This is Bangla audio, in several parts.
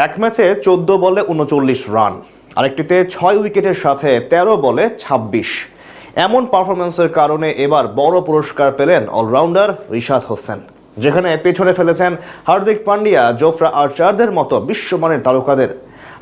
এক ম্যাচে 14 বলে 39 রান, আরেকটিতে 6 উইকেটের সাথে 13 বলে 26। এমন পারফরম্যান্সের কারণে এবার বড় পুরস্কার পেলেন অলরাউন্ডার রিশাদ হোসেন, যেখানে পেছনে ফেলেছেন হার্দিক পান্ডিয়া, জোফরা আর্চারদের মতো বিশ্বমানের তারকাদের।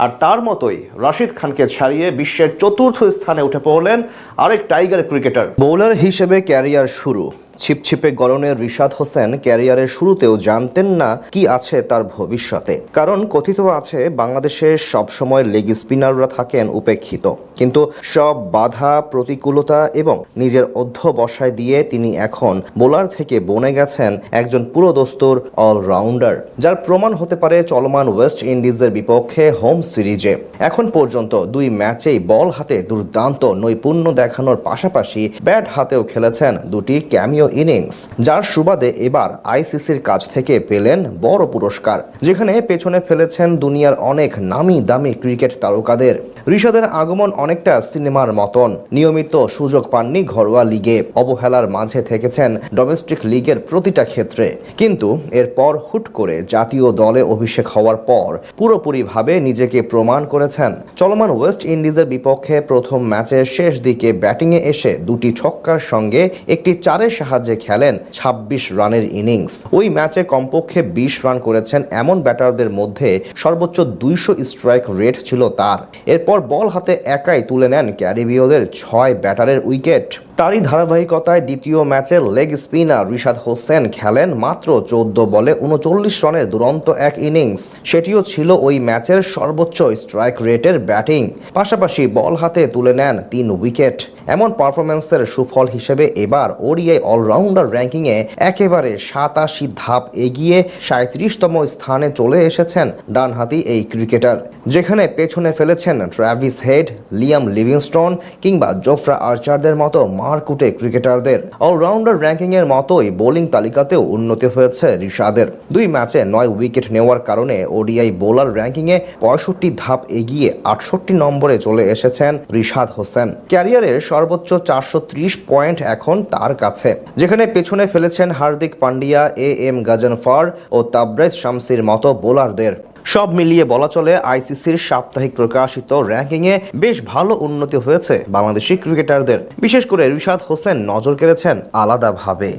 আর তার মতোই রাশিদ খানকে ছাড়িয়ে বিশ্বের চতুর্থ স্থানে উঠে পড়লেন আরেক টাইগার ক্রিকেটার। বোলার হিসেবে ক্যারিয়ার শুরু। ছিপছিপে গড়নের রিশাদ হোসেন ক্যারিয়ারের শুরুতেও জানতেন না কি আছে তার ভবিষ্যতে, কারণ কথিত আছে বাংলাদেশে সবসময় লেগ স্পিনাররা থাকেন উপেক্ষিত। কিন্তু সব বাধা, প্রতিকূলতা এবং নিজের অধ্যবসায় দিয়ে তিনি এখন বোলার থেকে বনে গেছেন একজন পুরোদস্তুর অলরাউন্ডার, যার প্রমাণ হতে পারে চলমান ওয়েস্ট ইন্ডিজের বিপক্ষে হোম সিরিজে। এখন পর্যন্ত 2 ম্যাচেই বল হাতে দুর্দান্ত নৈপুণ্য দেখানোর পাশাপাশি ব্যাট হাতেও খেলেছেন 2টি ক্যামিও ইনিংস, যার সুবাদে এবার আইসিসির কাছ থেকে পেলেন বড় পুরস্কার, যেখানে পেছনে ফেলেছেন দুনিয়ার অনেক নামি দামি ক্রিকেট তারকাদের। রিশাদের আগমন অনেকটা সিনেমার মতন। নিয়মিত সুযোগ পাননি ঘরোয়া লিগে, অবহেলার মাঝে থেকেছেন ডোমেস্টিক লিগের প্রতিটা ক্ষেত্রে। কিন্তু এরপর হুট করে জাতীয় দলে অভিষেক হওয়ার পর পুরোপুরিভাবে নিজেকে প্রমাণ করেছেন। চলমান ওয়েস্ট ইন্ডিজের বিপক্ষে প্রথম ম্যাচের শেষ দিকে ব্যাটিংয়ে এসে 2টি ছক্কার সঙ্গে একটি 4-এর সাহায্যে খেলেন 26 রানের ইনিংস। ওই ম্যাচে কমপক্ষে 20 রান করেছেন এমন ব্যাটারদের মধ্যে সর্বোচ্চ 200 স্ট্রাইক রেট ছিল তার। এরপর বল হাতে একাই তুলে নেন ক্যারিবীয়দের 6 ব্যাটারের উইকেট। তারই ধারাবাহিকতায় দ্বিতীয় ম্যাচে লেগ স্পিনার রিশাদ হোসেন খেলেন মাত্র 14 বলে 39 রানের দুরন্ত এক ইনিংস। সেটিও ছিল ওই ম্যাচের সর্বোচ্চ স্ট্রাইক রেটের ব্যাটিং, পাশাপাশি বল হাতে তুলে নেন 3 উইকেট। এমন পারফরম্যান্সের সুফল হিসেবে এবার ওডিআই অলরাউন্ডার র্যাঙ্কিংয়ে একেবারে 87 ধাপ এগিয়ে 37তম স্থানে চলে এসেছেন ডানহাতি এই ক্রিকেটার, যেখানে পেছনে ফেলেছেন ট্র্যাভিস হেড, লিয়াম লিভিংস্টোন কিংবা জোফরা আর্চারদের মতো মারকুটে ক্রিকেটারদের। অলরাউন্ডার র্যাঙ্কিংয়ের মতোই বোলিং তালিকাতেও উন্নতি হয়েছে রিশাদের। 2 ম্যাচে 9 উইকেট নেওয়ার কারণে ওডিআই বোলার র্যাঙ্কিংয়ে 65 ধাপ এগিয়ে 68 নম্বরে চলে এসেছেন রিশাদ হোসেন। ক্যারিয়ারের সর্বোচ্চ 430 পয়েন্ট এখন তার কাছে, যেখানে পেছনে ফেলেছেন হার্দিক পান্ডিয়া, এম গাজনফার ও তাবরেজ শামসির মতো বোলারদের। সব মিলিয়ে বলা চলে আইসিসির সাপ্তাহিক প্রকাশিত র্যাঙ্কিংয়ে বেশ ভালো উন্নতি হয়েছে বাংলাদেশি ক্রিকেটারদের। বিশেষ করে রিশাদ হোসেন নজর কেড়েছেন আলাদাভাবে।